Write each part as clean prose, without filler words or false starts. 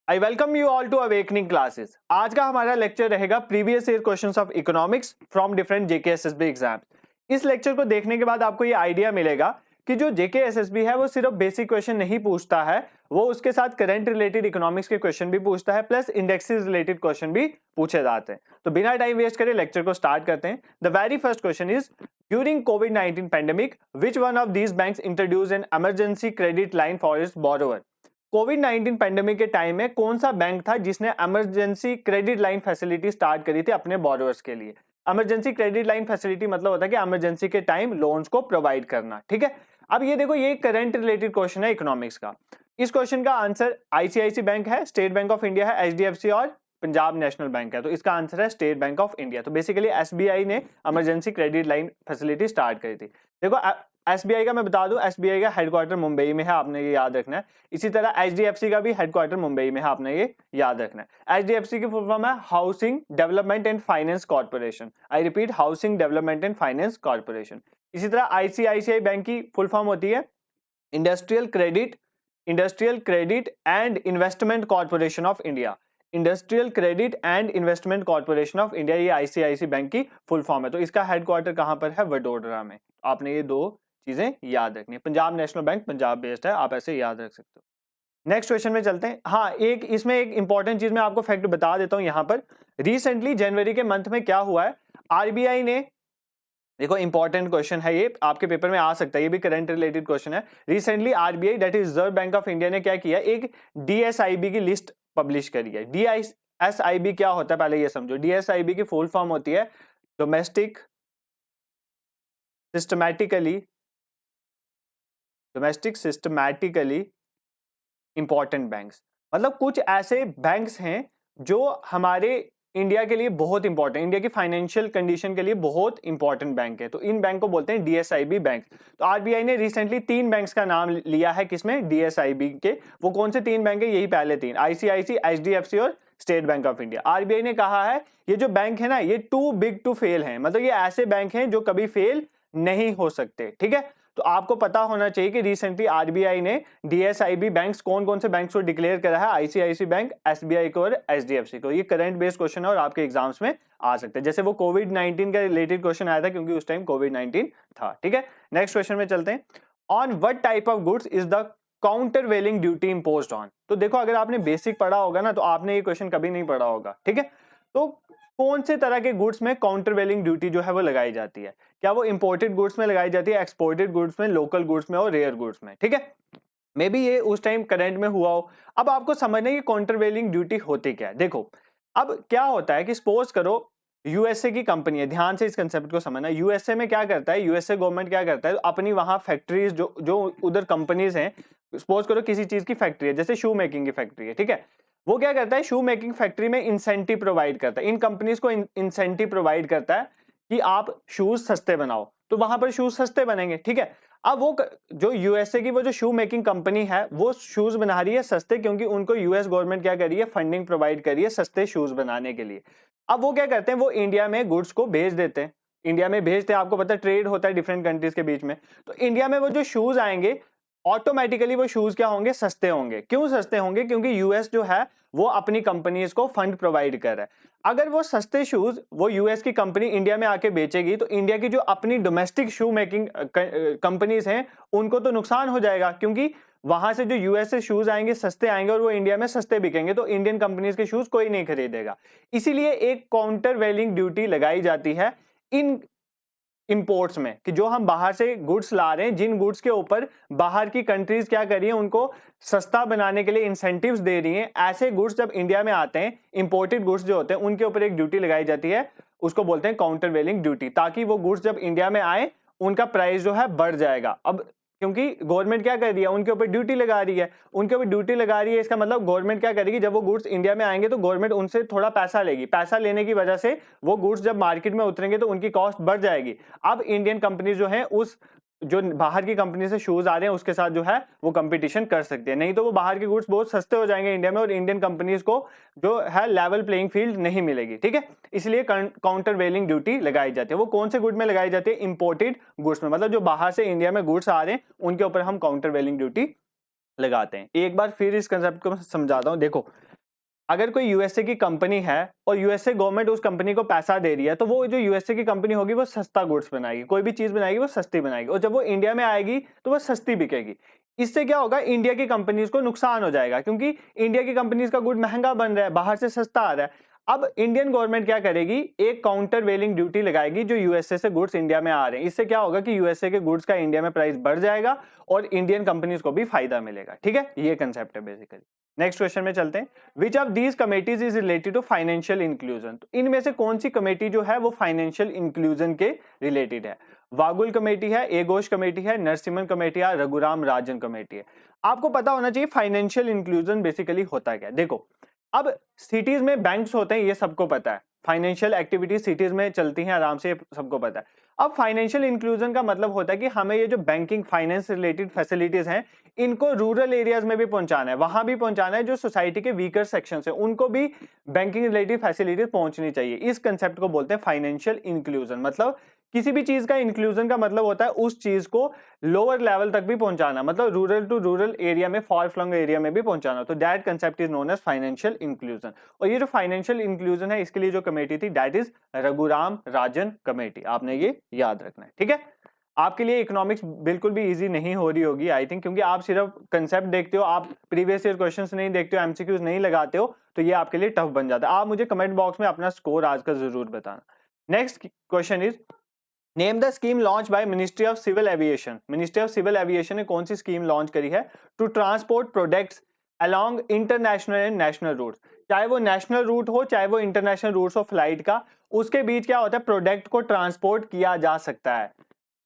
I welcome you all to awakening classes. आज का हमारा लेक्चर रहेगा previous year questions of economics from different JK SSB exams. इस lecture को देखने के बाद आपको ये आइडिया मिलेगा कि जो जेके एसएसबी है वो सिर्फ बेसिक क्वेश्चन नहीं पूछता है, वो उसके साथ करंट रिलेटेड इकोनॉमिक्स के क्वेश्चन भी पूछता है, प्लस इंडेक्सेस रिलेटेड क्वेश्चन भी पूछे जाते हैं। तो बिना टाइम वेस्ट करे लेक्चर को स्टार्ट करते हैं। The very first question is during covid pandemic which one of these banks introduce an emergency credit line for its borrower. Covid pandemic के टाइम में कौन सा बैंक था जिसने emergency credit line facility start करी थी अपने बोरोवर्स के लिए। इमरजेंसी क्रेडिट लाइन फैसिलिटी मतलब होता है कि इमरजेंसी के टाइम लोन्स को प्रोवाइड करना। ठीक है, अब ये देखो, ये करंट रिलेटेड क्वेश्चन है इकोनॉमिक्स का। इस क्वेश्चन का आंसर आईसीआईसी बैंक है, स्टेट बैंक ऑफ इंडिया है, एचडीएफसी और पंजाब नेशनल बैंक है। तो इसका आंसर है स्टेट बैंक ऑफ इंडिया। तो बेसिकली एसबीआई ने emergency credit line facility start करी थी। देखो एसबीआई का मैं बता दूं, एसबीआई का हेडक्वार्टर मुंबई में है, आपने ये याद रखना है। इसी तरह एचडीएफसी का भी हेडक्वार्टर मुंबई में है, आपने ये याद रखना है। एचडीएफसी की फुल फॉर्म है housing development and finance corporation. I repeat, housing development and finance corporation. इसी तरह आईसीआईसीआई बैंक की फुल फॉर्म होती है industrial credit and investment corporation of India. Industrial credit and investment corporation of India, ये ICIC bank की full form है। तो इसका हेडक्वार्टर कहां पर है? वडोदरा में। आपने ये दो चीजें याद रखनी है। Punjab national bank Punjab based है, आप ऐसे याद रख सकते हो। नेक्स्ट क्वेश्चन में चलते हैं। हाँ, एक इसमें एक इंपॉर्टेंट चीज मैं आपको फैक्ट बता देता हूं यहां पर। रिसेंटली जनवरी के मंथ में क्या हुआ है, आरबीआई ने, देखो इंपॉर्टेंट क्वेश्चन है ये, आपके पेपर में आ सकता है, ये भी करंट रिलेटेड क्वेश्चन है। Recently RBI that is reserve bank of India ने क्या किया, एक डीएसआईबी की लिस्ट पब्लिश करी है। डीएसआईबी क्या होता है पहले ये समझो। डीएसआईबी की फुल फॉर्म होती है डोमेस्टिक सिस्टमैटिकली इंपॉर्टेंट बैंक्स। मतलब कुछ ऐसे बैंक्स हैं जो हमारे इंडिया के लिए बहुत इंपॉर्टेंट, इंडिया की फाइनेंशियल कंडीशन के लिए बहुत इंपॉर्टेंट बैंक है। तो इन बैंक को बोलते हैं डीएसआईबी बैंक। तो आरबीआई ने रिसेंटली 3 बैंक्स का नाम लिया है, किसमें? डीएसआईबी के। वो कौन से 3 बैंक है? यही पहले 3, आईसीआईसी, एचडीएफसी और state bank of India. RBI ने कहा है ये जो बैंक है ना, ये टू बिग टू फेल है, मतलब ये ऐसे बैंक हैं जो कभी फेल नहीं हो सकते। ठीक है, तो आपको पता होना चाहिए कि रिसेंटली आरबीआई ने डीएसआईबी बैंक्स, कौन कौन से बैंक्स को डिक्लेयर करा है, आईसीआईसी बैंक, एसबीआई को और एचडीएफसी को। ये करंट बेस्ड क्वेश्चन है और आपके एग्जाम्स में आ सकते हैं। जैसे वो कोविड-19 का रिलेटेड क्वेश्चन आया था क्योंकि उस टाइम कोविड-19 था। ठीक है, नेक्स्ट क्वेश्चन में चलते हैं। On what type of goods is the countervailing duty imposed on. तो देखो, अगर आपने बेसिक पढ़ा होगा ना, तो आपने ये क्वेश्चन कभी नहीं पढ़ा होगा। ठीक है, तो कौन से तरह के गुड्स में काउंटर वेलिंग ड्यूटी जो है वो लगाई जाती है? क्या वो इंपोर्टेड गुड्स में लगाई जाती है, एक्सपोर्टेड गुड्स में, लोकल गुड्स में और रेयर गुड्स में? ठीक है, मे बी ये उस टाइम करंट में हुआ हो। अब आपको समझना है कि काउंटर वेलिंग ड्यूटी होती क्या है। देखो, अब क्या होता है कि सपोज करो यूएसए की कंपनी है, ध्यान से इस कंसेप्ट को समझना। यूएसए में क्या करता है, यूएसए गवर्नमेंट क्या करता है, अपनी वहां फैक्ट्रीज जो उधर कंपनीज हैं, सपोज करो किसी चीज की फैक्ट्री है, जैसे शू मेकिंग की फैक्ट्री है। ठीक है, वो क्या करता है, शू मेकिंग फैक्ट्री में इंसेंटिव प्रोवाइड करता है, इन कंपनीज को इंसेंटिव प्रोवाइड करता है कि आप शूज सस्ते बनाओ, तो वहां पर शूज सस्ते बनेंगे। ठीक है, अब वो जो यूएसए की वो जो शू मेकिंग कंपनी है, वो शूज बना रही है सस्ते, क्योंकि उनको यूएस गवर्नमेंट क्या कर रही है, फंडिंग प्रोवाइड कर रही है सस्ते शूज बनाने के लिए। अब वो क्या करते हैं, वो इंडिया में गुड्स को भेज देते हैं, इंडिया में भेजते हैं। आपको पता है ट्रेड होता है डिफरेंट कंट्रीज के बीच में, तो इंडिया में वो जो शूज आएंगे ऑटोमेटिकली वो शूज क्या होंगे, सस्ते होंगे। क्यों सस्ते होंगे? क्योंकि यूएस जो है वो अपनी कंपनीज को फंड प्रोवाइड कर रहा है। अगर वो सस्ते शूज वो यूएस की कंपनी इंडिया में आके बेचेगी, तो इंडिया की जो अपनी डोमेस्टिक शू मेकिंग कंपनीज हैं उनको तो नुकसान हो जाएगा, क्योंकि वहां से जो यूएस से शूज आएंगे सस्ते आएंगे और वो इंडिया में सस्ते बिकेंगे, तो इंडियन कंपनीज के शूज कोई नहीं खरीदेगा। इसीलिए एक काउंटर वेलिंग ड्यूटी लगाई जाती है इन इंपोर्ट्स में, कि जो हम बाहर से गुड्स ला रहे हैं, जिन गुड्स के ऊपर बाहर की कंट्रीज क्या कर रही है, उनको सस्ता बनाने के लिए इंसेंटिव्स दे रही हैं, ऐसे गुड्स जब इंडिया में आते हैं, इंपोर्टेड गुड्स जो होते हैं, उनके ऊपर एक ड्यूटी लगाई जाती है, उसको बोलते हैं काउंटर वेलिंग ड्यूटी, ताकि वो गुड्स जब इंडिया में आए उनका प्राइस जो है बढ़ जाएगा। अब क्योंकि गवर्नमेंट क्या कर रही है, उनके ऊपर ड्यूटी लगा रही है, उनके ऊपर ड्यूटी लगा रही है, इसका मतलब गवर्नमेंट क्या करेगी, जब वो गुड्स इंडिया में आएंगे तो गवर्नमेंट उनसे थोड़ा पैसा लेगी, पैसा लेने की वजह से वो गुड्स जब मार्केट में उतरेंगे तो उनकी कॉस्ट बढ़ जाएगी। अब इंडियन कंपनी जो है उस जो बाहर की कंपनी से शूज आ रहे हैं उसके साथ जो है वो कंपटीशन कर सकती है, नहीं तो वो बाहर के गुड्स बहुत सस्ते हो जाएंगे इंडिया में और इंडियन कंपनीज को जो है लेवल प्लेइंग फील्ड नहीं मिलेगी। ठीक है, इसलिए काउंटर वेलिंग ड्यूटी लगाई जाती है। वो कौन से गुड में लगाई जाती है? इंपोर्टेड गुड्स में, मतलब जो बाहर से इंडिया में गुड्स आ रहे हैं उनके ऊपर हम काउंटर वेलिंग ड्यूटी लगाते हैं। एक बार फिर इस कंसेप्ट को समझाता हूं। देखो, अगर कोई यूएसए की कंपनी है और यूएसए गवर्नमेंट उस कंपनी को पैसा दे रही है, तो वो जो यूएसए की कंपनी होगी वो सस्ता गुड्स बनाएगी, कोई भी चीज बनाएगी वो सस्ती बनाएगी, और जब वो इंडिया में आएगी तो वो सस्ती बिकेगी। इससे क्या होगा, इंडिया की कंपनीज को नुकसान हो जाएगा, क्योंकि इंडिया की कंपनीज का गुड महंगा बन रहा है, बाहर से सस्ता आ रहा है। अब इंडियन गवर्नमेंट क्या करेगी, एक काउंटर वेलिंग ड्यूटी लगाएगी जो यूएसए से गुड्स इंडिया में आ रहे हैं। इससे क्या होगा कि यूएसए के गुड्स का इंडिया में प्राइस बढ़ जाएगा और इंडियन कंपनीज को भी फायदा मिलेगा। ठीक है, ये कंसेप्ट है बेसिकली। नेक्स्ट क्वेश्चन में चलते हैं। Which of these committees is related to financial inclusion? तो इनमें से कौन सी कमेटी जो है वो फाइनेंशियल इंक्लूजन के रिलेटेड है? वागुल कमेटी है, ए घोष कमेटी है, नरसिम्हन कमेटी है, रघुराम राजन कमेटी है। आपको पता होना चाहिए फाइनेंशियल इंक्लूजन बेसिकली होता क्या है। देखो, अब सिटीज में बैंक्स होते हैं, ये सबको पता है, फाइनेंशियल एक्टिविटीज सिटीज में चलती हैं आराम से, सबको पता है। अब फाइनेंशियल इंक्लूजन का मतलब होता है कि हमें ये जो बैंकिंग फाइनेंस रिलेटेड फैसिलिटीज हैं इनको रूरल एरियाज में भी पहुंचाना है, वहां भी पहुंचाना है, जो सोसाइटी के वीकर सेक्शन है उनको भी बैंकिंग रिलेटेड फैसिलिटीज पहुंचनी चाहिए। इस कंसेप्ट को बोलते हैं फाइनेंशियल इंक्लूजन। मतलब किसी भी चीज का इंक्लूजन का मतलब होता है उस चीज को लोअर लेवल तक भी पहुंचाना, मतलब रूरल टू रूरल एरिया में, फॉर फ्लंग एरिया में भी पहुंचाना। तो that concept is known as financial inclusion. और ये जो फाइनेंशियल इंक्लूजन है इसके लिए जो कमेटी थी that is Raghuram Rajan committee, आपने ये याद रखना है। ठीक है, आपके लिए इकोनॉमिक्स बिल्कुल भी इजी नहीं हो रही होगी आई थिंक, क्योंकि आप सिर्फ कंसेप्ट देखते हो, आप प्रीवियस ईयर क्वेश्चंस नहीं देखते हो, एमसीक्यूज नहीं लगाते हो, तो ये आपके लिए टफ बन जाता है। आप मुझे कमेंट बॉक्स में अपना स्कोर आज का जरूर बताना। Next question is name the scheme launch by ministry of civil aviation. Ministry of civil aviation ने कौन सी स्कीम लॉन्च करी है to transport products along international and national route? चाहे वो नेशनल रूट हो चाहे वो इंटरनेशनल रूट्स ऑफ फ्लाइट का, उसके बीच क्या होता है, प्रोडक्ट को ट्रांसपोर्ट किया जा सकता है।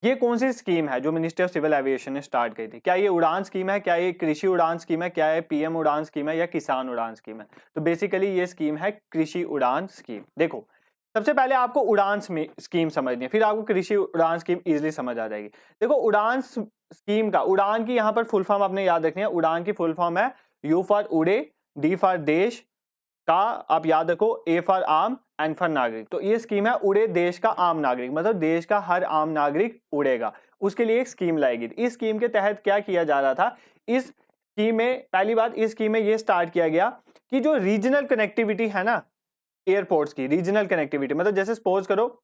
ये कौन सी स्कीम है जो मिनिस्ट्री ऑफ सिविल एविएशन ने स्टार्ट की थी? क्या ये उड़ान स्कीम है, क्या ये कृषि उड़ान स्कीम है, क्या ये पीएम उड़ान स्कीम है, या किसान उड़ान स्कीम है? तो बेसिकली ये स्कीम है कृषि उड़ान स्कीम। देखो, सबसे पहले आपको उड़ान स्कीम समझनी है, फिर आपको कृषि उड़ान स्कीम इजीली समझ आ जाएगी। देखो, उड़ान स्कीम का, उड़ान की यहाँ पर फुल फॉर्म आपने याद रखनी है। उड़ान की फुल फॉर्म है यू फॉर उड़े, डी फॉर देश, का आप याद रखो, ए फॉर आम, एन फॉर नागरिक। तो ये स्कीम है उड़े देश का आम नागरिक, मतलब देश का हर आम नागरिक उड़ेगा, उसके लिए एक स्कीम लाएगी। इस स्कीम के तहत क्या किया जा रहा था, इस स्कीम में पहली बात, इस स्कीम में ये स्टार्ट किया गया कि जो रीजनल कनेक्टिविटी है ना, एयरपोर्ट्स की रीजनल कनेक्टिविटी, मतलब जैसे सपोज करो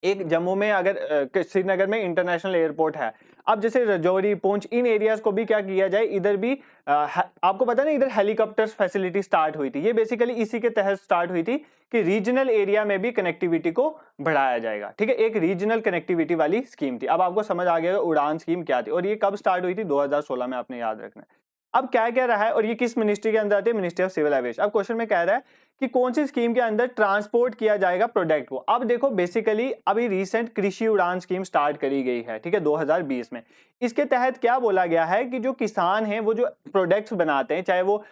एक जम्मू में अगर श्रीनगर में इंटरनेशनल एयरपोर्ट है, अब जैसे रजौरी, पुंछ, इन एरियाज को भी क्या किया जाए, इधर भी आपको पता है ना, इधर हेलीकॉप्टर्स फैसिलिटी स्टार्ट हुई थी। ये बेसिकली इसी के तहत स्टार्ट हुई थी कि रीजनल एरिया में भी कनेक्टिविटी को बढ़ाया जाएगा। ठीक है, एक रीजनल कनेक्टिविटी वाली स्कीम थी। अब आपको समझ आ गया उड़ान स्कीम क्या थी और ये कब स्टार्ट हुई थी, 2016 में, आपने याद रखना है। अब क्या कह रहा है, और ये किस मिनिस्ट्री के अंदर आती है, मिनिस्ट्री ऑफ सिविल एविएशन। अब क्वेश्चन में कह रहा है कि कौन सी स्कीम के अंदर ट्रांसपोर्ट किया जाएगा प्रोडक्ट को। अब देखो, बेसिकली अभी रिसेंट कृषि उड़ान स्कीम स्टार्ट करी गई है, ठीक है, 2020 में। इसके तहत क्या बोला गया है कि जो किसान हैं वो जो प्रोडक्ट्स बनाते हैं, चाहे वो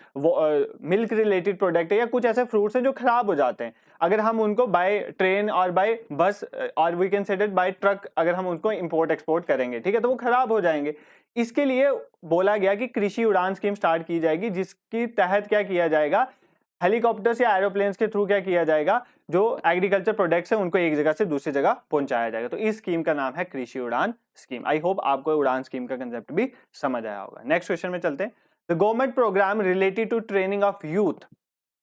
मिल्क रिलेटेड प्रोडक्ट है या कुछ ऐसे फ्रूट्स हैं जो खराब हो जाते हैं, अगर हम उनको बाय ट्रेन और बाय बस और we can say by truck अगर हम उनको इंपोर्ट एक्सपोर्ट करेंगे, ठीक है, तो वो खराब हो जाएंगे। इसके लिए बोला गया कि कृषि उड़ान स्कीम स्टार्ट की जाएगी, जिसके तहत क्या किया जाएगा, हेलीकॉप्टर्स या एरोप्लेन्स के थ्रू क्या किया जाएगा, जो एग्रीकल्चर प्रोडक्ट्स हैं उनको एक जगह से दूसरी जगह पहुंचाया जाएगा। तो इस स्कीम का नाम है कृषि उड़ान स्कीम। आई होप आपको उड़ान स्कीम का कंसेप्ट भी समझ आया होगा। नेक्स्ट क्वेश्चन में चलते हैं। The government program related to training of youth.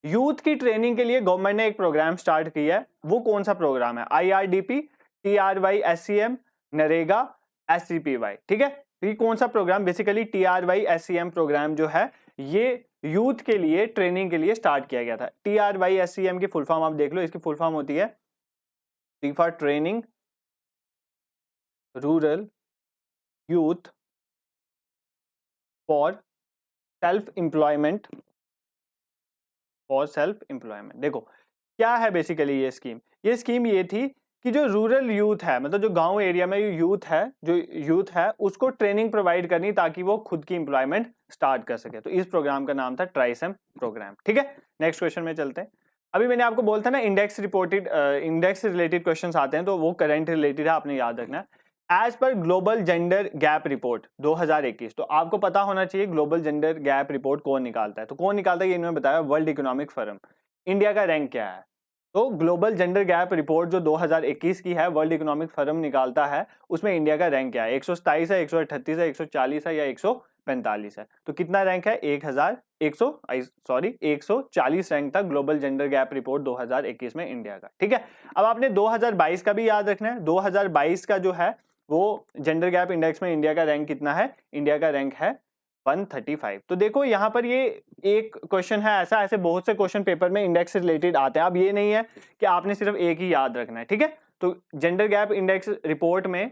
Youth की ट्रेनिंग के लिए गवर्नमेंट ने एक प्रोग्राम स्टार्ट किया है, वो कौन सा प्रोग्राम है? IRDP, TRY SCM, NREGA, SCPY। ठीक है, ये कौन सा program, basically TRY SCM program जो है ये यूथ के लिए ट्रेनिंग के लिए स्टार्ट किया गया था। TRY SCM की फुल फॉर्म आप देख लो, इसकी फुल फॉर्म होती है T for training rural youth for self employment, for self employment. देखो क्या है बेसिकली ये स्कीम, ये स्कीम ये थी कि जो रूरल यूथ है, मतलब जो गांव एरिया में जो यूथ है उसको ट्रेनिंग प्रोवाइड करनी ताकि वो खुद की एम्प्लॉयमेंट स्टार्ट कर सके। तो इस प्रोग्राम का नाम था ट्राइसम प्रोग्राम। ठीक है, नेक्स्ट क्वेश्चन में चलते हैं। अभी मैंने आपको बोलता ना इंडेक्स रिलेटेड क्वेश्चंस आते हैं, तो वो करंट रिलेटेड है, आपने याद रखना है। As per global gender gap report 2021, तो आपको पता होना चाहिए ग्लोबल जेंडर गैप रिपोर्ट कौन निकालता है। तो कौन निकालता है ये इन्होंने बताया, वर्ल्ड इकोनॉमिक फोरम। इंडिया का रैंक क्या है? तो ग्लोबल जेंडर गैप रिपोर्ट जो 2021 की है, वर्ल्ड इकोनॉमिक फोरम निकालता है, उसमें इंडिया का रैंक क्या है? 127 है, 138 है, 140 है या 145 है। तो कितना रैंक है? 140 रैंक था ग्लोबल जेंडर गैप रिपोर्ट 2021 में इंडिया का। ठीक है, अब आपने 2022 का भी याद रखना है। 2022 का जो है वो जेंडर गैप इंडेक्स में इंडिया का रैंक कितना है? इंडिया का रैंक है 135। तो देखो यहाँ पर ये एक क्वेश्चन है ऐसा, ऐसे बहुत से क्वेश्चन पेपर में इंडेक्स से रिलेटेड आते हैं। अब ये नहीं है कि आपने सिर्फ एक ही याद रखना है। ठीक है, तो जेंडर गैप इंडेक्स रिपोर्ट में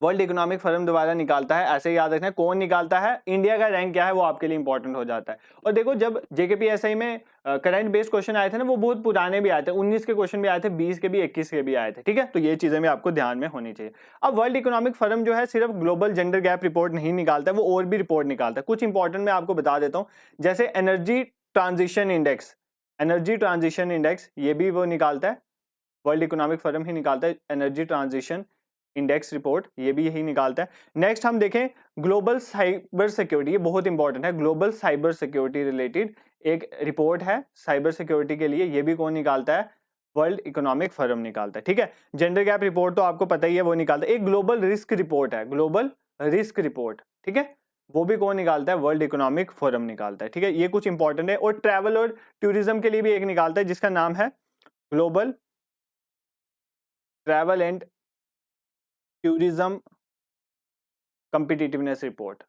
वर्ल्ड इकोनॉमिक फोरम द्वारा निकालता है, ऐसे याद रखना है। कौन निकालता है? इंडिया का रैंक क्या है वो आपके लिए इंपॉर्टेंट हो जाता है। और देखो जब जेकेपीएसआई में करंट बेस्ड क्वेश्चन आए थे ना, वो बहुत पुराने भी आए थे, 19 के क्वेश्चन भी आए थे, 20 के भी, 21 के भी आए थे। ठीक है, तो ये चीजें भी आपको ध्यान में होनी चाहिए। अब वर्ल्ड इकोनॉमिक फोरम जो है सिर्फ ग्लोबल जेंडर गैप रिपोर्ट नहीं निकालता है, वो और भी रिपोर्ट निकालता है। कुछ इंपॉर्टेंट मैं आपको बता देता हूँ, जैसे एनर्जी ट्रांजिशन इंडेक्स, ये भी वो निकालता है, वर्ल्ड इकोनॉमिक फोरम ही निकालता है। एनर्जी ट्रांजिशन इंडेक्स रिपोर्ट ये भी यही निकालता है। नेक्स्ट हम देखें ग्लोबल साइबर सिक्योरिटी, ये बहुत इंपॉर्टेंट है। ग्लोबल साइबर सिक्योरिटी रिलेटेड एक रिपोर्ट है साइबर सिक्योरिटी के लिए, ये भी कौन निकालता है? वर्ल्ड इकोनॉमिक फोरम निकालता है। ठीक है, जेंडर गैप रिपोर्ट तो आपको पता ही है वो निकालता है। एक ग्लोबल रिस्क रिपोर्ट है, ग्लोबल रिस्क रिपोर्ट, ठीक है, वो भी कौन निकालता है? वर्ल्ड इकोनॉमिक फोरम निकालता है। ठीक है, ये कुछ इंपॉर्टेंट है। और ट्रैवल और टूरिज्म के लिए भी एक निकालता है जिसका नाम है global travel and tourism competitiveness report,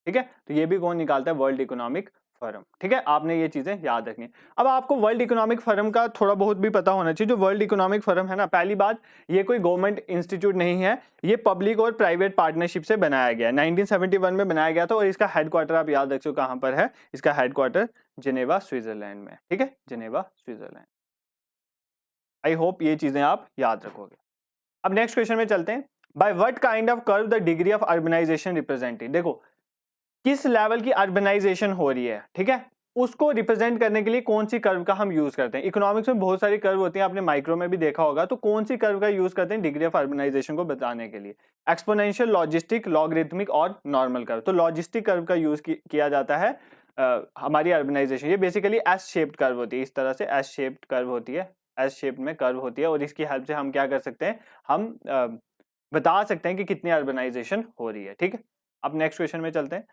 ठीक है, तो ये भी कौन निकालता है? World economic forum. ठीक है, आपने ये चीजें याद रखनी है। अब आपको वर्ल्ड इकोनॉमिक फोरम का थोड़ा बहुत भी पता होना चाहिए। जो वर्ल्ड इकोनॉमिक फोरम है ना, पहली बात ये कोई गवर्नमेंट इंस्टीट्यूट नहीं है, ये पब्लिक और प्राइवेट पार्टनरशिप से बनाया गया है। 1971 में बनाया गया था और इसका हेडक्वार्टर आप याद रखिए कहां पर है, इसका हेडक्वार्टर जिनेवा स्विट्जरलैंड में। ठीक है, जिनेवा स्विट्जरलैंड। आई होप ये चीजें आप याद रखोगे। अब नेक्स्ट क्वेश्चन में चलते हैं। By what kind of curve the degree of urbanisation represented. देखो किस लेवल की अर्बनाइजेशन हो रही है, ठीक है, उसको रिप्रेजेंट करने के लिए कौन सी कर्व का हम यूज करते हैं। इकोनॉमिक्स में बहुत सारी कर्व होती हैं, आपने माइक्रो में भी देखा होगा। तो कौन सी कर्व का यूज करते हैं डिग्री ऑफ अर्बनाइजेशन को बताने के लिए? एक्सपोनेंशियल, लॉजिस्टिक, लॉगरिथमिक और नॉर्मल कर्व। तो लॉजिस्टिक कर्व का यूज किया जाता है हमारी अर्बनाइजेशन। ये बेसिकली एस शेप्ड कर्व होती है, इस तरह से एस शेप्ड कर्व होती है, एस शेप में कर्व होती है। और इसकी हेल्प से हम क्या कर सकते हैं? हम बता सकते हैं कि कितनी अर्बनाइजेशन हो रही है। ठीक है, अब नेक्स्ट क्वेश्चन में चलते हैं।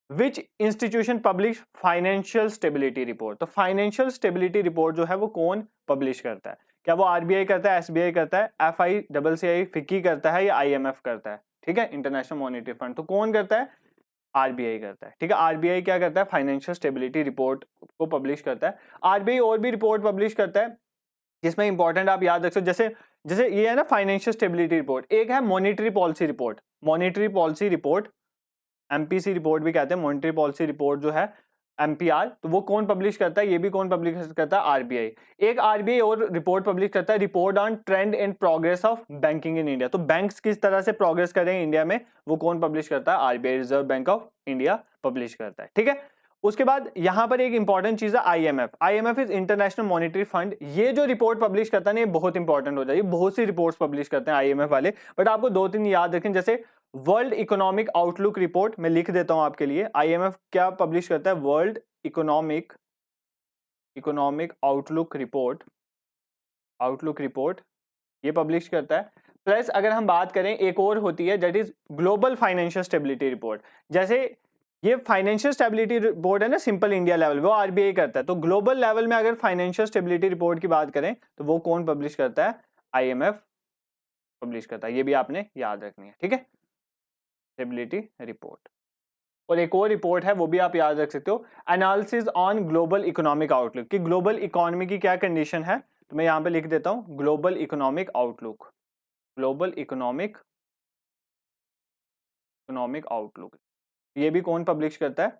विच institution publish financial stability report. तो फाइनेंशियल स्टेबिलिटी रिपोर्ट जो है वो कौन पब्लिश करता है? क्या वो आरबीआई करता है, एसबीआई करता है, एफआईसीआई फिक्की करता है, या आईएमएफ करता है? ठीक है, इंटरनेशनल मॉनेटरी फंड। तो कौन करता है? आरबीआई करता है। ठीक है, आरबीआई क्या करता है? फाइनेंशियल स्टेबिलिटी रिपोर्ट को पब्लिश करता है। आरबीआई और भी रिपोर्ट पब्लिश करता है जिसमें इंपॉर्टेंट आप याद रख सकते, जैसे जैसे ये है ना फाइनेंशियल स्टेबिलिटी रिपोर्ट, एक है monetary policy report, MPC report भी कहते हैं, मॉनेटरी पॉलिसी रिपोर्ट जो है एमपीआर। तो वो कौन पब्लिश करता है? ये भी कौन पब्लिश करता है? आरबीआई। एक आरबीआई और रिपोर्ट पब्लिश करता है, report on trend and progress of banking in India. तो बैंक्स किस तरह से प्रोग्रेस कर रहे हैं इंडिया में, वो कौन पब्लिश करता है? RBI, reserve bank of India publish करता है। ठीक है, उसके बाद यहां पर एक इंपॉर्टेंट चीज है IMF is international monetary fund. ये जो रिपोर्ट पब्लिश करता है ना, ये बहुत इंपॉर्टेंट हो जाएगी। बहुत सी रिपोर्ट्स पब्लिश करते हैं आईएमएफ वाले, बट आपको दो तीन याद रखें। जैसे वर्ल्ड इकोनॉमिक आउटलुक रिपोर्ट, मैं लिख देता हूं आपके लिए। आईएमएफ क्या पब्लिश करता है? वर्ल्ड इकोनॉमिक आउटलुक रिपोर्ट ये पब्लिश करता है। प्लस अगर हम बात करें एक और होती है, that is global financial stability report. जैसे ये फाइनेंशियल स्टेबिलिटी रिपोर्ट है ना सिंपल इंडिया लेवल, वो आरबीआई करता है। तो ग्लोबल लेवल में अगर फाइनेंशियल स्टेबिलिटी रिपोर्ट की बात करें तो वो कौन पब्लिश करता है? आईएमएफ पब्लिश करता है। ये भी आपने याद रखनी है। ठीक है, स्टेबिलिटी रिपोर्ट। और एक और रिपोर्ट है वो भी आप याद रख सकते हो, analysis on global economic outlook, कि ग्लोबल इकोनॉमी की क्या कंडीशन है। तो मैं यहां पे लिख देता हूं ग्लोबल इकोनॉमिक आउटलुक, ये भी कौन पब्लिश करता है?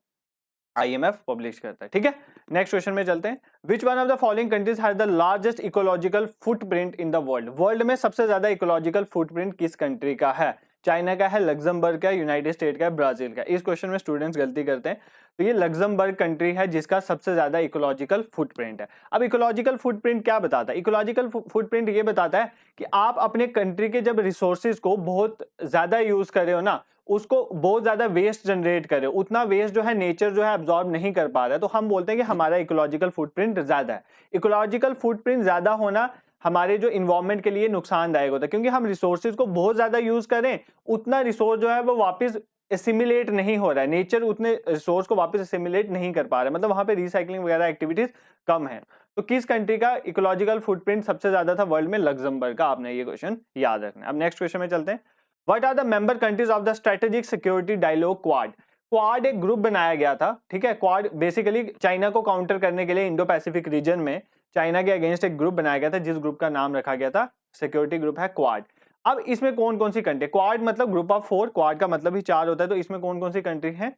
आईएमएफ पब्लिश करता है। ठीक है, नेक्स्ट क्वेश्चन में चलते हैं। Which one of the following countries has the largest ecological footprint in the world. World में सबसे ज्यादा इकोलॉजिकल फुटप्रिंट किस कंट्री का है? चाइना का है, लग्जमबर्ग का, यूनाइटेड स्टेट का, ब्राजील का। इस क्वेश्चन में स्टूडेंट्स गलती करते हैं। तो ये लग्जमबर्ग कंट्री है जिसका सबसे ज्यादा इकोलॉजिकल फुटप्रिंट है। अब इकोलॉजिकल फुटप्रिंट क्या बताता है? इकोलॉजिकल फुटप्रिंट ये बताता है कि आप अपने कंट्री के जब रिसोर्सेज को बहुत ज्यादा यूज कर रहे हो ना, उसको बहुत ज्यादा वेस्ट जनरेट करे, उतना वेस्ट जो है नेचर जो है अब्सॉर्ब नहीं कर पा रहा है, तो हम बोलते हैं कि हमारा इकोलॉजिकल फुटप्रिंट ज्यादा है। इकोलॉजिकल फुटप्रिंट ज्यादा होना हमारे जो इन्वायरमेंट के लिए नुकसानदायक होता है, क्योंकि हम रिसोर्सेज को बहुत ज्यादा यूज करें, उतना रिसोर्स जो है वो वापस एसिमिलेट नहीं हो रहा है, नेचर उतने रिसोर्स को वापस एसिमिलेट नहीं कर पा रहा है, मतलब वहां पे रिसाइकलिंग वगैरह एक्टिविटीज कम है। तो किस कंट्री का इकोलॉजिकल फुटप्रिंट सबसे ज्यादा था वर्ल्ड में? लग्जमबर्ग का। आपने ये क्वेश्चन याद रखना है। अब नेक्स्ट क्वेश्चन में चलते हैं। What are the member countries of the strategic security dialogue quad? Quad एक ग्रुप बनाया गया था, ठीक है। क्वाड बेसिकली चाइना को काउंटर करने के लिए इंडो पैसिफिक रीजन में चाइना के अगेंस्ट एक ग्रुप बनाया गया था, जिस ग्रुप का नाम रखा गया था सिक्योरिटी ग्रुप है क्वाड। अब इसमें कौन कौन सी कंट्री? क्वाड मतलब ग्रुप ऑफ 4, क्वाड का मतलब ही 4 होता है, तो इसमें कौन कौन सी कंट्री है?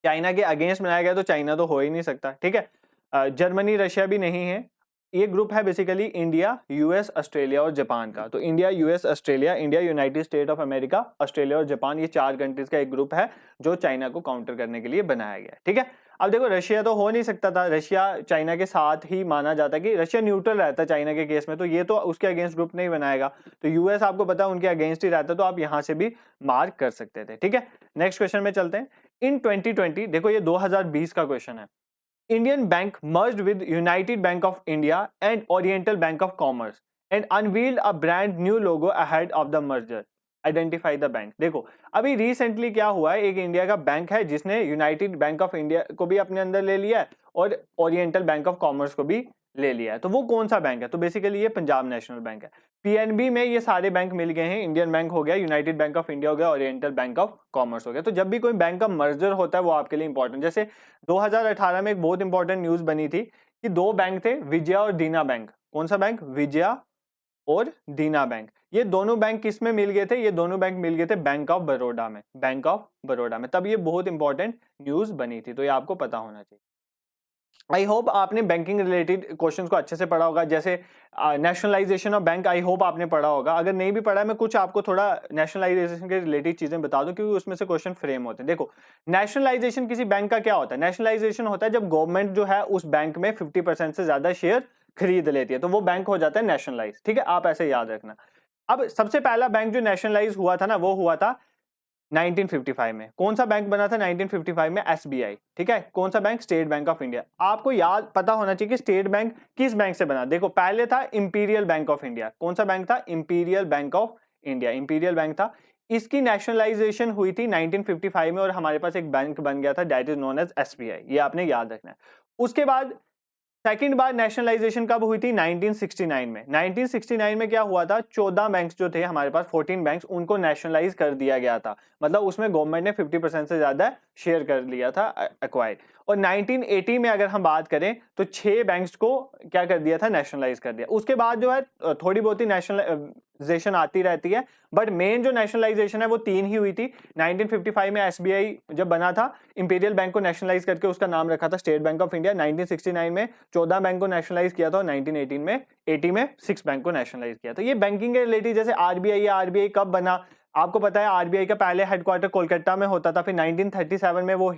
चाइना के अगेंस्ट बनाया गया, तो चाइना तो हो ही नहीं सकता, ठीक है। जर्मनी, रशिया भी नहीं है। ये ग्रुप है बेसिकली इंडिया, यूएस, ऑस्ट्रेलिया और जापान का। तो India, US, Australia, India, United state of America, Australia और जापान, ये 4 कंट्रीज का एक ग्रुप है जो चाइना को काउंटर करने के लिए बनाया गया, ठीक है। अब देखो रशिया तो हो नहीं सकता था, रशिया चाइना के साथ ही माना जाता है कि रशिया न्यूट्रल रहता है चाइना के केस में, तो ये तो उसके अगेंस्ट ग्रुप नहीं बनाएगा। तो यूएस आपको पता है उनके अगेंस्ट ही रहता है, तो आप यहां से भी मार्क कर सकते थे, ठीक है। नेक्स्ट क्वेश्चन में चलते हैं। इन 2020, देखो ये 2020 का क्वेश्चन है। Indian Bank merged with United Bank of India and Oriental Bank of Commerce and unveiled a brand new logo ahead of the merger. Identify the bank. देखो अभी रिसेंटली क्या हुआ है, एक इंडिया का बैंक है जिसने यूनाइटेड बैंक ऑफ इंडिया को भी अपने अंदर ले लिया है और ओरिएंटल बैंक ऑफ कॉमर्स को भी ले लिया है। तो वो कौन सा बैंक है? तो बेसिकली ये पंजाब नेशनल बैंक है। पीएनबी में ये सारे बैंक मिल गए हैं, इंडियन बैंक हो गया, यूनाइटेड बैंक ऑफ इंडिया हो गया, ओरिएंटल बैंक ऑफ कॉमर्स हो गया। तो जब भी कोई बैंक का मर्जर होता है वो आपके लिए इंपॉर्टेंट, जैसे 2018 में एक बहुत इंपॉर्टेंट न्यूज बनी थी कि 2 बैंक थे, विजया और दीना बैंक। कौन सा बैंक? विजया और दीना बैंक। ये दोनों बैंक किस में मिल गए थे? ये दोनों बैंक मिल गए थे बैंक ऑफ बड़ौदा में, बैंक ऑफ बड़ौदा में। तब ये बहुत इंपॉर्टेंट न्यूज बनी थी, तो ये आपको पता होना चाहिए। आई होप आपने बैंकिंग रिलेटेड क्वेश्चंस को अच्छे से पढ़ा होगा, जैसे nationalisation of bank, I hope आपने पढ़ा होगा। अगर नहीं भी पढ़ा है, मैं कुछ आपको थोड़ा नेशनलाइजेशन के रिलेटेड चीजें बता दूं, क्योंकि उसमें से क्वेश्चन फ्रेम होते हैं। देखो नेशनलाइजेशन किसी बैंक का क्या होता है? नेशनलाइजेशन होता है जब गवर्नमेंट जो है उस बैंक में 50% से ज्यादा शेयर खरीद लेती है, तो वो बैंक हो जाता है नेशनलाइज, ठीक है। आप ऐसे याद रखना। अब सबसे पहला बैंक जो नेशनलाइज हुआ था ना, वो हुआ था 1955 में। कौन सा बैंक बना था 1955 में? एसबीआई, ठीक है। कौन सा bank? State bank of India. आपको याद पता होना चाहिए कि स्टेट बैंक किस बैंक से बना। देखो पहले था इंपीरियल बैंक ऑफ इंडिया। कौन सा बैंक था? Imperial bank of India, imperial bank था। इसकी नेशनलाइजेशन हुई थी 1955 में और हमारे पास एक बैंक बन गया था, that is known as SBI. ये आपने याद रखना है। उसके बाद सेकंड बार नेशनलाइजेशन कब हुई थी? 1969 में। 1969 में क्या हुआ था? 14 बैंक्स जो थे हमारे पास, 14 बैंक्स, उनको नेशनलाइज कर दिया गया था। मतलब उसमें गवर्नमेंट ने 50% से ज्यादा शेयर कर लिया था, एक्वायर। और 1980 में अगर हम बात करें तो 6 बैंक्स को क्या कर दिया था? नेशनलाइज कर दिया। उसके बाद जो है थोड़ी बहुत ही नेशनलाइजेशन आती रहती है, बट मेन जो नेशनलाइजेशन है वो 3 ही हुई थी। 1955 में एसबीआई जब बना था, इंपीरियल बैंक को नेशनलाइज करके उसका नाम रखा था स्टेट बैंक ऑफ इंडिया। 1969 में 14 बैंक को नेशनलाइज किया था और 1918 में 80 में 6 बैंक को नेशनलाइज किया। तो ये बैंकिंग के रिलेटेड, जैसे आरबीआई, आरबीआई कब बना आपको पता है? आरबीआई का पहले हेडक्वार्टर कोलकाता में होता था, फिर 1937 में वो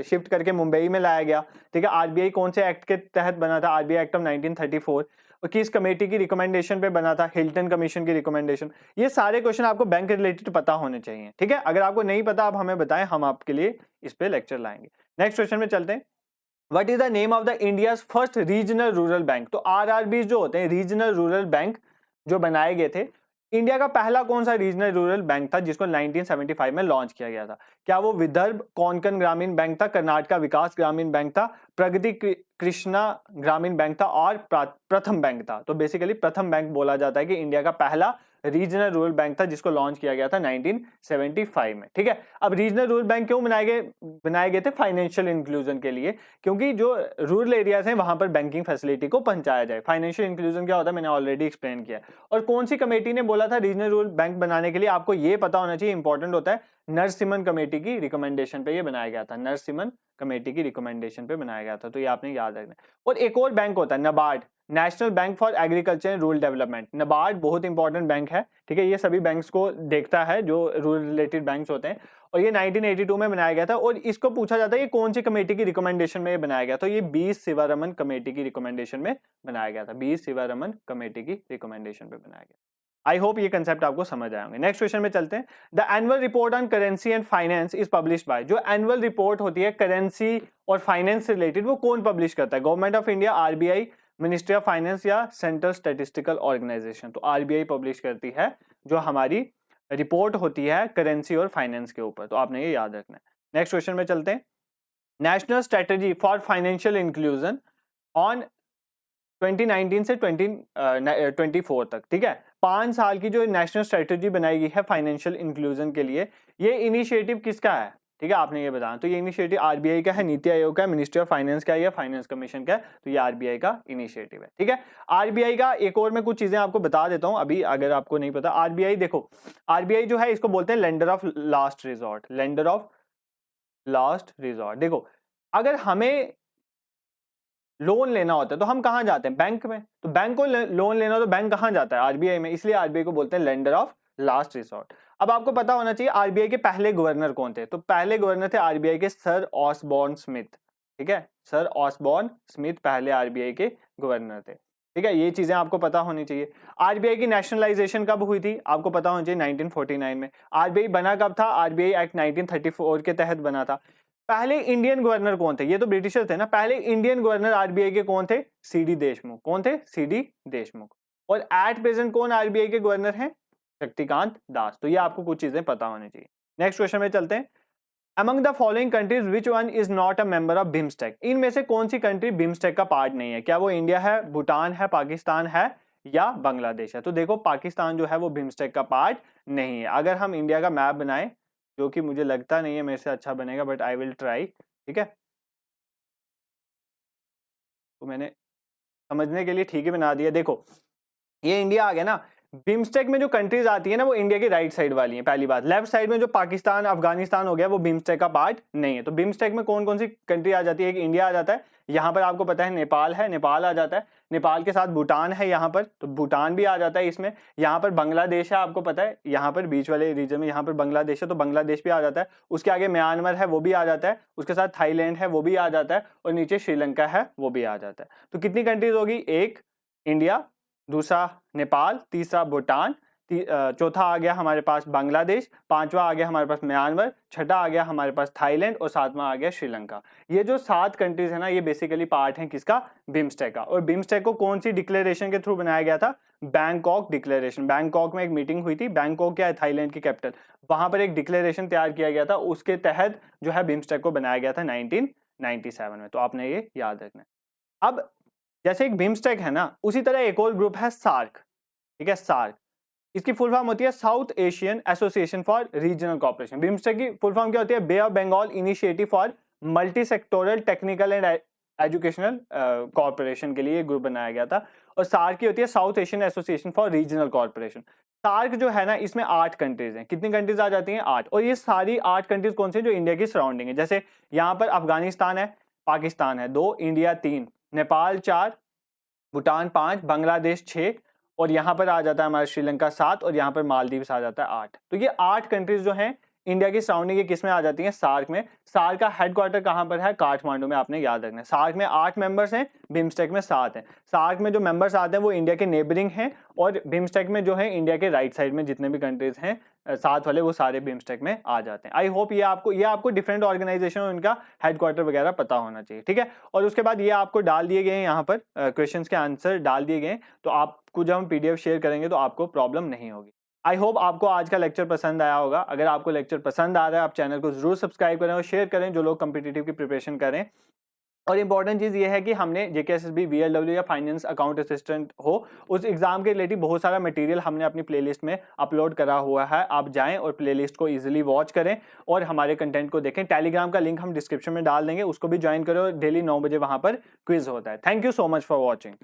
शिफ्ट करके मुंबई में लाया गया, ठीक है। आरबीआई कौन से एक्ट के तहत बना था? RBI act of 1934। और किस कमेटी की रिकमेंडेशन पे बना था? हिल्टन कमीशन की रिकमेंडेशन। ये सारे क्वेश्चन आपको बैंक रिलेटेड पता होने चाहिए, ठीक है। अगर आपको नहीं पता आप हमें बताएं, हम आपके लिए इस पे लेक्चर लाएंगे। नेक्स्ट क्वेश्चन में चलते हैं। What is the name of the India's first regional rural bank? तो आरआरबी जो होते हैं, रीजनल रूरल बैंक जो बनाए गए थे। इंडिया का पहला कौन सा रीजनल रूरल बैंक था जिसको 1975 में लॉन्च किया गया था? क्या वो विदर्भ कोंकण ग्रामीण बैंक था, कर्नाटका विकास ग्रामीण बैंक था, प्रगति कृष्णा ग्रामीण बैंक था और प्रथम बैंक था? तो बेसिकली प्रथम बैंक बोला जाता है कि इंडिया का पहला रीजनल रूरल बैंक था जिसको लॉन्च किया गया था 1975 में, ठीक है। अब रीजनल रूरल बैंक क्यों बनाए गए थे? फाइनेंशियल इंक्लूजन के लिए, क्योंकि जो रूरल एरियाज हैं वहां पर बैंकिंग फैसिलिटी को पहुंचाया जाए। फाइनेंशियल इंक्लूजन क्या होता है मैंने ऑलरेडी एक्सप्लेन किया। और कौन सी कमेटी ने बोला था रीजनल रूरल बैंक बनाने के लिए? आपको ये पता होना चाहिए, इंपॉर्टेंट होता है। नरसिम्हन कमेटी की रिकमेंडेशन पे ये बनाया गया था, नरसिम्हन कमेटी की रिकमेंडेशन पे बनाया गया था, तो ये आपने याद रखना। और एक और बैंक होता है NABARD, national bank for agriculture and rural development. NABARD बहुत इंपॉर्टेंट बैंक है, ठीक है। ये सभी बैंक्स को देखता है जो रूरल रिलेटेड बैंक्स होते हैं। और ये 1982 में बनाया गया था और इसको पूछा जाता है ये कौन सी कमेटी की रिकमेंडेशन में बनाया गया? तो ये बी शिवारमन कमेटी की रिकमेंडेशन में बनाया गया था, बी शिवारमन कमेटी की रिकमेंडेशन पे बनाया गया। आई होप ये कंसेप्ट आपको समझ आए होंगे। नेक्स्ट क्वेश्चन में चलते हैं। The annual report on currency and finance is published by. जो एनुअल रिपोर्ट होती है करेंसी और फाइनेंस से रिलेटेड, वो कौन पब्लिश करता है? Government of India, RBI, ministry of finance या सेंट्रल स्टैटिस्टिकल ऑर्गेनाइजेशन? तो आरबीआई पब्लिश करती है जो हमारी रिपोर्ट होती है करेंसी और फाइनेंस के ऊपर, तो आपने ये याद रखना है। नेक्स्ट क्वेश्चन में चलते हैं। National strategy for financial inclusion on 2019 से 2024 तक, ठीक है, 5 साल की जो नेशनल स्ट्रेटजी बनाई गई है फाइनेंशियल इंक्लूजन के लिए, ये इनिशिएटिव किसका है, ठीक है, आपने ये बताना। तो ये इनिशिएटिव आरबीआई का है, नीति आयोग का है, मिनिस्ट्री ऑफ फाइनेंस का है या फाइनेंस कमीशन का है, तो ये आरबीआई का इनिशिएटिव है, ठीक है। आरबीआई का एक और मैं कुछ चीजें आपको बता देता हूं अभी, अगर आपको नहीं पता। आरबीआई देखो, आरबीआई जो है इसको बोलते हैं lender of last resort, lender of last resort. देखो, अगर हमें लोन लेना होता है तो हम कहां जाते हैं, बैंक में। तो बैंक को लोन लेना हो तो बैंक कहां जाता है, आरबीआई में, इसलिए आरबीआई को बोलते हैं लेंडर ऑफ लास्ट रिसोर्ट। अब आपको पता होना चाहिए आरबीआई के पहले गवर्नर कौन थे। तो पहले गवर्नर थे आरबीआई के सर ऑसबॉर्न स्मिथ, ठीक है, सर ऑसबॉर्न स्मिथ पहले आरबीआई के गवर्नर थे, ठीक है। ये चीजें आपको पता होनी चाहिए। आरबीआई की नेशनलाइजेशन कब हुई थी, आपको पता होना चाहिए 1949 में। आरबीआई बना कब था, आरबीआई एक्ट 1934 के तहत बना था। पहले इंडियन गवर्नर कौन थे, ये तो ब्रिटिशर थे ना, पहले इंडियन गवर्नर आरबीआई के कौन थे, सीडी देशमुख। कौन थे, सीडी देशमुख। और एट प्रेजेंट कौन आरबीआई के गवर्नर हैं, शक्तिकांत दास। तो ये आपको कुछ चीजें पता होनी चाहिए। नेक्स्ट क्वेश्चन में चलते हैं। Among the following countries which one is not a member of BIMSTEC, इनमें से कौन सी कंट्री बिम्स्टेक का पार्ट नहीं है। क्या वो इंडिया है, भूटान है, पाकिस्तान है या बांग्लादेश है। तो देखो, पाकिस्तान जो है वो बिम्स्टेक का पार्ट नहीं है। अगर हम इंडिया का मैप बनाएं, जो कि मुझे लगता नहीं है मेरे से अच्छा बनेगा, बट आई विल ट्राई, ठीक है। तो मैंने समझने के लिए ठीक ही बना दिया। देखो, ये इंडिया आ गया ना। बिम्स्टेक में जो कंट्रीज आती है ना वो इंडिया की राइट साइड वाली है, पहली बात। लेफ्ट साइड में जो पाकिस्तान अफगानिस्तान हो गया वो बिम्स्टेक का पार्ट नहीं है। तो बिम्स्टेक में कौन कौन सी कंट्री आ जाती है, एक इंडिया आ जाता है, यहाँ पर आपको पता है नेपाल है, नेपाल आ जाता है, नेपाल के साथ भूटान है यहाँ पर, तो भूटान भी आ जाता है इसमें। यहाँ पर बांग्लादेश है, आपको पता है, यहाँ पर बीच वाले रीजन में यहाँ पर बांग्लादेश है, तो बांग्लादेश भी आ जाता है। उसके आगे म्यांमार है, वो भी आ जाता है। उसके साथ थाईलैंड है, वो भी आ जाता है। और नीचे श्रीलंका है, वो भी आ जाता है। तो कितनी कंट्रीज होगी, एक इंडिया, दूसरा नेपाल, तीसरा भूटान, चौथा आ गया हमारे पास बांग्लादेश, पांचवा आ गया हमारे पास म्यांमार, छठा आ गया हमारे पास थाईलैंड और सातवां आ गया श्रीलंका। ये जो 7 कंट्रीज है ना, ये बेसिकली पार्ट है किसका, बिम्स्टेक का। और बिम्स्टेक को कौन सी डिक्लेरेशन के थ्रू बनाया गया था, बैंकॉक डिक्लेरेशन। बैंकॉक में एक मीटिंग हुई थी, बैंकॉक क्या है, थाईलैंड की कैपिटल, वहां पर एक डिक्लेरेशन तैयार किया गया था, उसके तहत जो है बिम्स्टेक को बनाया गया था 1997 में। तो आपने ये याद रखना है। अब जैसे एक बिम्स्टेक है ना, उसी तरह एक और ग्रुप है सार्क, ठीक है, सार्क। इसकी फुल फॉर्म होती है South Asian Association for Regional Cooperation. BIMSTEC की फुल फॉर्म क्या होती है, Bay of Bengal initiative for multi sectoral technical and educational cooperation के लिए ग्रुप बनाया गया था। और सार्क की होती है South Asian Association for Regional Cooperation. SAARC जो है ना, इसमें 8 कंट्रीज हैं। कितनी कंट्रीज आ जाती हैं, 8। और ये सारी 8 कंट्रीज कौन सी, जो इंडिया की सराउंडिंग है। जैसे यहाँ पर अफगानिस्तान है, पाकिस्तान है 2, इंडिया 3, नेपाल 4, भूटान 5, बांग्लादेश 6, और यहाँ पर आ जाता है हमारा श्रीलंका 7, और यहाँ पर मालदीव्स आ जाता है 8। तो ये 8 कंट्रीज जो हैं इंडिया की सराउंडिंग किस में आ जाती हैं, सार्क में। सार्क का हेडक्वार्टर कहाँ पर है, काठमांडू में, आपने याद रखना है। सार्क में 8 मेंबर्स हैं, बिम्स्टेक में 7 हैं। सार्क में जो मेंबर्स आते हैं वो इंडिया के नेबरिंग हैं, और बिम्स्टेक में जो है इंडिया के राइट साइड में जितने भी कंट्रीज हैं 7 वाले, वो सारे बिम्स्टेक में आ जाते हैं। आई होप ये आपको डिफरेंट ऑर्गेनाइजेशन और इनका हेडक्वार्टर वगैरह पता होना चाहिए, ठीक है। और उसके बाद ये आपको डाल दिए गए हैं यहाँ पर, क्वेश्चंस के आंसर डाल दिए गए, तो आपको जब हम पीडीएफ शेयर करेंगे तो आपको प्रॉब्लम नहीं होगी। आई होप आपको आज का लेक्चर पसंद आया होगा। अगर आपको लेक्चर पसंद आ रहा है, आप चैनल को जरूर सब्सक्राइब करें और शेयर करें जो लोग कॉम्पिटिटिव की प्रिपरेशन करें। और इंपॉर्टेंट चीज ये है कि हमने जेकेएसएसबी, वीएलडब्ल्यू या फाइनेंस अकाउंट असिस्टेंट हो, उस एग्जाम के रिलेटेड बहुत सारा मटेरियल हमने अपनी प्लेलिस्ट में अपलोड करा हुआ है। आप जाएं और प्लेलिस्ट को इजीली वॉच करें और हमारे कंटेंट को देखें। टेलीग्राम का लिंक हम डिस्क्रिप्शन में डाल देंगे, उसको भी ज्वाइन करें। डेली 9 बजे वहां पर क्विज होता है। Thank you so much for watching.